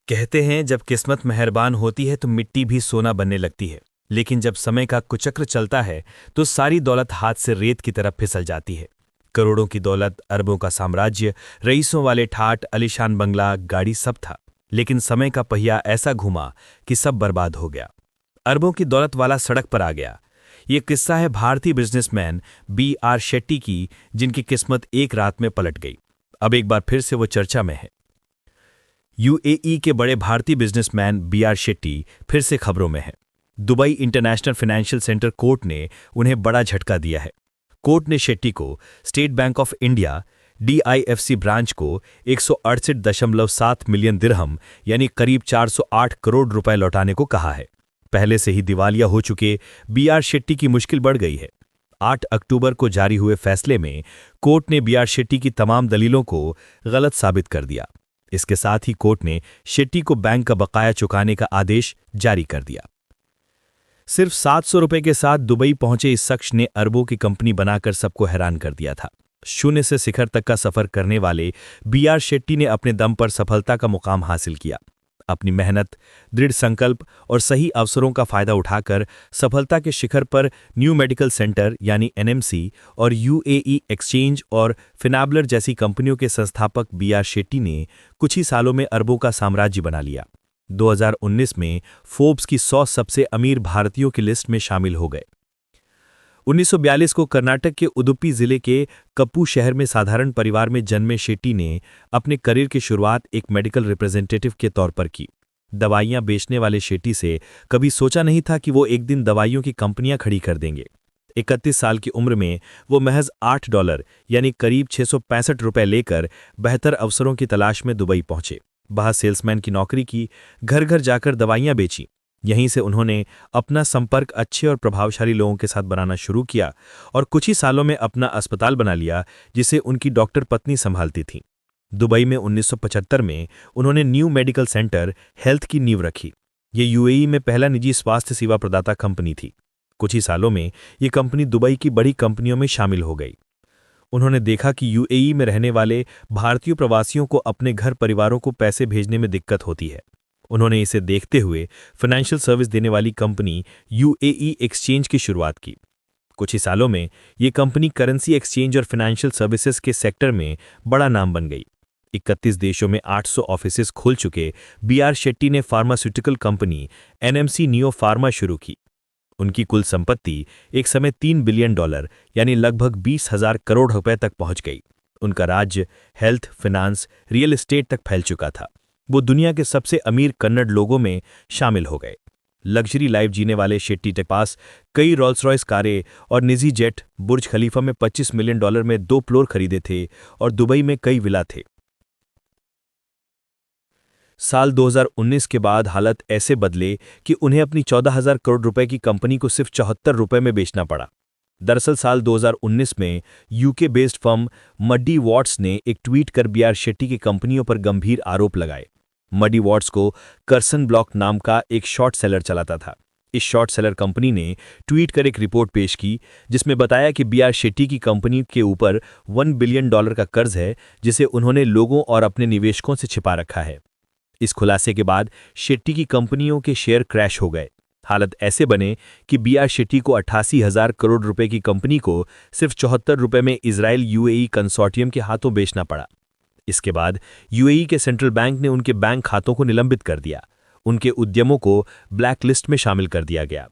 कहते हैं जब किस्मत मेहरबान होती है तो मिट्टी भी सोना बनने लगती है। लेकिन जब समय का कुचक्र चलता है तो सारी दौलत हाथ से रेत की तरफ फिसल जाती है। करोड़ों की दौलत, अरबों का साम्राज्य, रईसों वाले ठाट, आलीशान बंगला, गाड़ी सब था। लेकिन समय का पहिया ऐसा घुमा कि सब बर्बाद हो गया। अरबों की दौलत वाला सड़क पर आ गया। ये किस्सा है भारतीय बिजनेसमैन B.R. शेट्टी की, जिनकी किस्मत एक रात में पलट गई। अब एक बार फिर से वो चर्चा में है। यूएई के बड़े भारतीय बिजनेसमैन B.R. शेट्टी फिर से खबरों में हैं। Dubai international financial centre court ने उन्हें बड़ा झटका दिया है। कोर्ट ने शेट्टी को state bank of India DIFC branch को 168.7 मिलियन दिरहम यानी करीब 408 करोड़ रुपए लौटाने को कहा है। पहले से ही दिवालिया हो चुके B.R. शेट्टी की मुश्किल बढ़ गई है। 8 अक्टूबर को जारी हुए फैसले में कोर्ट ने B.R. शेट्टी की तमाम दलीलों को गलत साबित कर दिया। इसके साथ ही कोर्ट ने शेट्टी को बैंक का बकाया चुकाने का आदेश जारी कर दिया। सिर्फ 700 रुपए के साथ दुबई पहुंचे इस शख्स ने अरबों की कंपनी बनाकर सबको हैरान कर दिया था। शून्य से शिखर तक का सफर करने वाले B.R. शेट्टी ने अपने दम पर सफलता का मुकाम हासिल किया। अपनी मेहनत, दृढ़ संकल्प और सही अवसरों का फायदा उठाकर सफलता के शिखर पर न्यू मेडिकल सेंटर यानी NMC और UAE एक्सचेंज और फिनाबलर जैसी कंपनियों के संस्थापक B.R. शेट्टी ने कुछ ही सालों में अरबों का साम्राज्य बना लिया। 2019 में फोर्ब्स की 100 सबसे अमीर भारतीयों की लिस्ट में शामिल हो गए। 1942 को कर्नाटक के उडुपी जिले के कप्पू शहर में साधारण परिवार में जन्मे शेट्टी ने अपने करियर की शुरुआत एक मेडिकल रिप्रेजेंटेटिव के तौर पर की। दवाइयां बेचने वाले शेट्टी से कभी सोचा नहीं था कि वो एक दिन दवाइयों की कंपनियां खड़ी कर देंगे। 31 साल की उम्र में वो महज $8 यानी करीब 665 रुपए लेकर बेहतर अवसरों की तलाश में दुबई पहुंचे। वहां सेल्समैन की नौकरी की, घर घर जाकर दवाइयां बेची। यहीं से उन्होंने अपना संपर्क अच्छे और प्रभावशाली लोगों के साथ बनाना शुरू किया और कुछ ही सालों में अपना अस्पताल बना लिया, जिसे उनकी डॉक्टर पत्नी संभालती थीं। दुबई में 1975 में उन्होंने न्यू मेडिकल सेंटर हेल्थ की नींव रखी। ये यूएई में पहला निजी स्वास्थ्य सेवा प्रदाता कंपनी थी। कुछ ही सालों में ये कंपनी दुबई की बड़ी कंपनियों में शामिल हो गई। उन्होंने देखा कि यूएई में रहने वाले भारतीय प्रवासियों को अपने घर परिवारों को पैसे भेजने में दिक्कत होती है। उन्होंने इसे देखते हुए फाइनेंशियल सर्विस देने वाली कंपनी UAE एक्सचेंज की शुरुआत की। कुछ ही सालों में ये कंपनी करेंसी एक्सचेंज और फाइनेंशियल सर्विसेज के सेक्टर में बड़ा नाम बन गई। 31 देशों में 800 ऑफिसेज खुल चुके B.R. शेट्टी ने pharmaceutical company NMC neo pharma शुरू की। उनकी कुल संपत्ति एक समय $3 बिलियन यानी लगभग 20,000 करोड़ रुपए तक पहुंच गई। उनका राज्य हेल्थ, फाइनेंस, रियल एस्टेट तक फैल चुका था। वो दुनिया के सबसे अमीर कन्नड़ लोगों में शामिल हो गए। लग्जरी लाइफ जीने वाले शेट्टी के पास कई रोल्स रॉयस कारें और निजी जेट, बुर्ज खलीफा में $25 मिलियन में 2 फ्लोर खरीदे थे और दुबई में कई विला थे। साल 2019 के बाद हालत ऐसे बदले कि उन्हें अपनी 14,000 करोड़ रुपए की कंपनी को सिर्फ 74 रुपए में बेचना पड़ा। दरअसल साल 2019 में UK based firm Muddy Watts ने एक ट्वीट कर B.R. शेट्टी की कंपनियों पर गंभीर आरोप लगाए। मड्डी वॉट्स को कर्सन ब्लॉक नाम का एक शॉर्ट सेलर चलाता था। इस शॉर्ट सेलर कंपनी ने ट्वीट कर एक रिपोर्ट पेश की, जिसमें बताया कि B.R. शेट्टी की कंपनी के ऊपर $1 बिलियन का कर्ज है, जिसे उन्होंने लोगों और अपने निवेशकों से छिपा रखा है। इस खुलासे के बाद शेट्टी की कंपनियों के शेयर क्रैश हो गए। हालत ऐसे बने कि B.R. शेट्टी को 88,000 करोड़ रुपए की कंपनी को सिर्फ 74 रुपए में इजराइल UAE कंसोर्टियम के हाथों बेचना पड़ा। इसके बाद UAE के सेंट्रल बैंक ने उनके बैंक खातों को निलंबित कर दिया। उनके उद्यमों को ब्लैक लिस्ट में शामिल कर दिया गया।